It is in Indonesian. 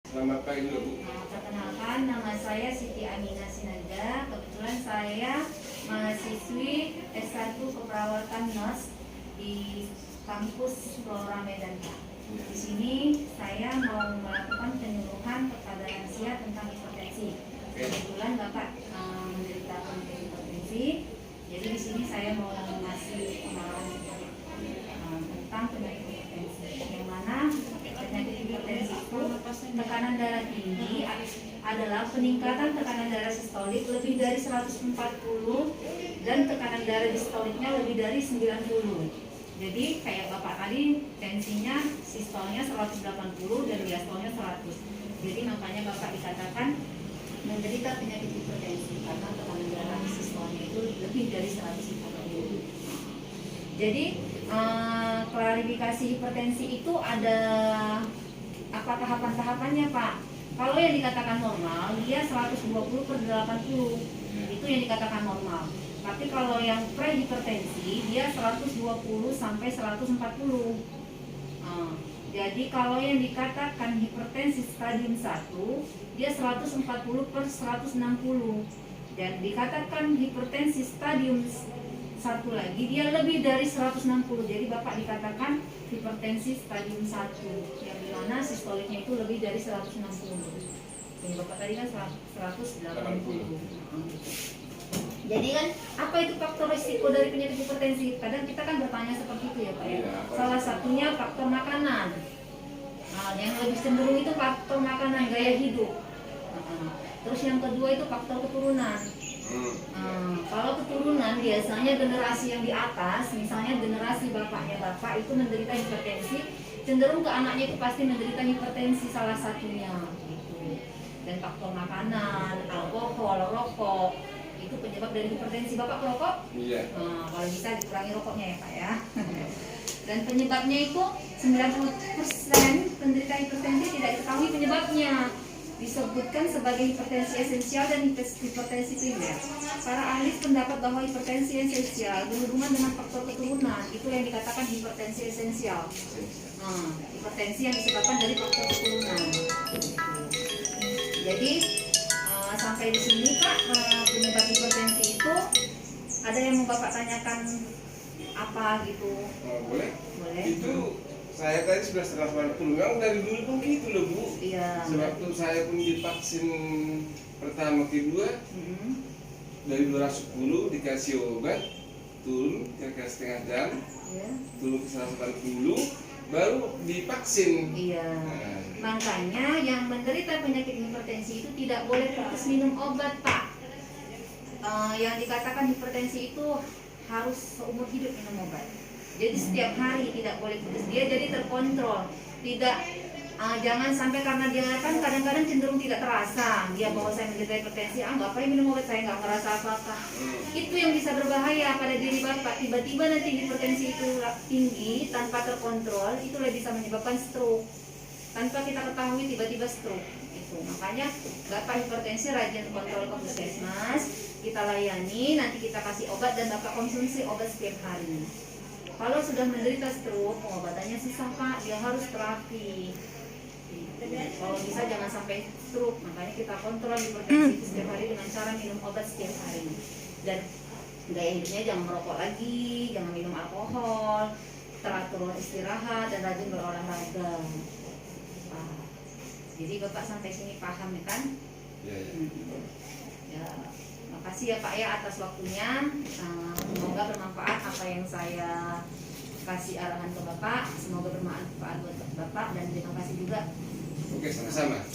Selamat pagi dulu, Bu. Perkenalkan, nama saya Siti Aminah Sinaga. Kebetulan saya mahasiswi S1 Keperawatan NOS di kampus Flora Medan. Di sini saya mau melakukan penyuluhan kepada lansia tentang hipertensi. Kebetulan Bapak menderita penyakit hipertensi, jadi di sini saya mau ngasih pengalaman tentang penyakit hipertensi. Yang mana penyakit hipertensi itu tekanan darah tinggi adalah peningkatan tekanan darah sistolik lebih dari 140 dan tekanan darah distoliknya lebih dari 90. Jadi kayak Bapak tadi tensinya sistolnya 180 dan diastolnya 100. Jadi makanya Bapak dikatakan menderita penyakit hipertensi karena tekanan darah sistolnya itu lebih dari 140. Jadi klarifikasi hipertensi itu ada apa tahapan-tahapannya, Pak? Kalau yang dikatakan normal dia 120/80, itu yang dikatakan normal. Tapi kalau yang prehipertensi dia 120 sampai 140. Jadi kalau yang dikatakan hipertensi stadium 1 dia 140/160. Dan dikatakan hipertensi stadium 1 lagi dia lebih dari 160. Jadi Bapak dikatakan hipertensi stadium 1 yang dimana sistoliknya itu lebih dari 160. Jadi Bapak tadi kan 180. Jadi kan apa itu faktor risiko dari penyakit hipertensi? Kadang kita kan bertanya seperti itu ya Pak ya. Salah satunya faktor makanan. Yang lebih cenderung itu faktor makanan, gaya hidup. Terus yang kedua itu faktor keturunan. Kalau keturunan biasanya generasi yang di atas, misalnya generasi bapaknya Bapak itu menderita hipertensi, cenderung ke anaknya itu pasti menderita hipertensi salah satunya gitu. Dan faktor makanan, alkohol, rokok itu penyebab dari hipertensi. Bapak perokok? Iya. Kalau bisa dikurangi rokoknya ya Pak ya. Dan penyebabnya itu 90% penderita hipertensi tidak diketahui penyebabnya. Disebutkan sebagai hipertensi esensial dan hipertensi primer. Para ahli pendapat bahwa hipertensi esensial berhubungan dengan faktor keturunan, itu yang dikatakan hipertensi esensial. Hipertensi yang disebabkan dari faktor keturunan. Jadi sampai di sini Pak, penyebab hipertensi itu ada yang mau Bapak tanyakan apa gitu? Boleh? Boleh. Itu saya tadi sudah setelah memang dari dulu pun gitu loh, Bu. Iya. Sewaktu saya pun divaksin pertama kedua, dari 210 dikasih obat, turun kira-kira setengah jam, Iya. turun ke 180, baru divaksin. Iya. Makanya yang menderita penyakit hipertensi itu tidak boleh putus minum obat, Pak. Yang dikatakan hipertensi itu harus seumur hidup minum obat. Jadi setiap hari tidak boleh putus, dia jadi terkontrol. Tidak, jangan sampai karena dia kan kadang-kadang cenderung tidak terasa dia bahwa saya menderita hipertensi, ngapain minum obat, saya nggak merasa apa-apa. Itu yang bisa berbahaya pada diri Bapak. Tiba-tiba nanti hipertensi itu tinggi tanpa terkontrol, itu bisa menyebabkan stroke. Tanpa kita ketahui tiba-tiba stroke. Itu makanya Bapak hipertensi rajin kontrol ke puskesmas, kita layani, nanti kita kasih obat dan Bapak konsumsi obat setiap hari. Kalau sudah menderita stroke, pengobatannya susah Pak, dia harus terapi. Kalau bisa jangan sampai stroke, makanya kita kontrol hipertensi setiap hari dengan cara minum obat setiap hari. Dan gaya hidupnya jangan merokok lagi, jangan minum alkohol, teratur istirahat dan rajin berolahraga. Jadi Bapak sampai sini paham ya kan? Iya. Ya, makasih ya Pak ya atas waktunya. Semoga bermanfaat apa yang saya kasih arahan ke Bapak. Semoga bermanfaat buat Bapak dan terima kasih juga. Oke, sama-sama.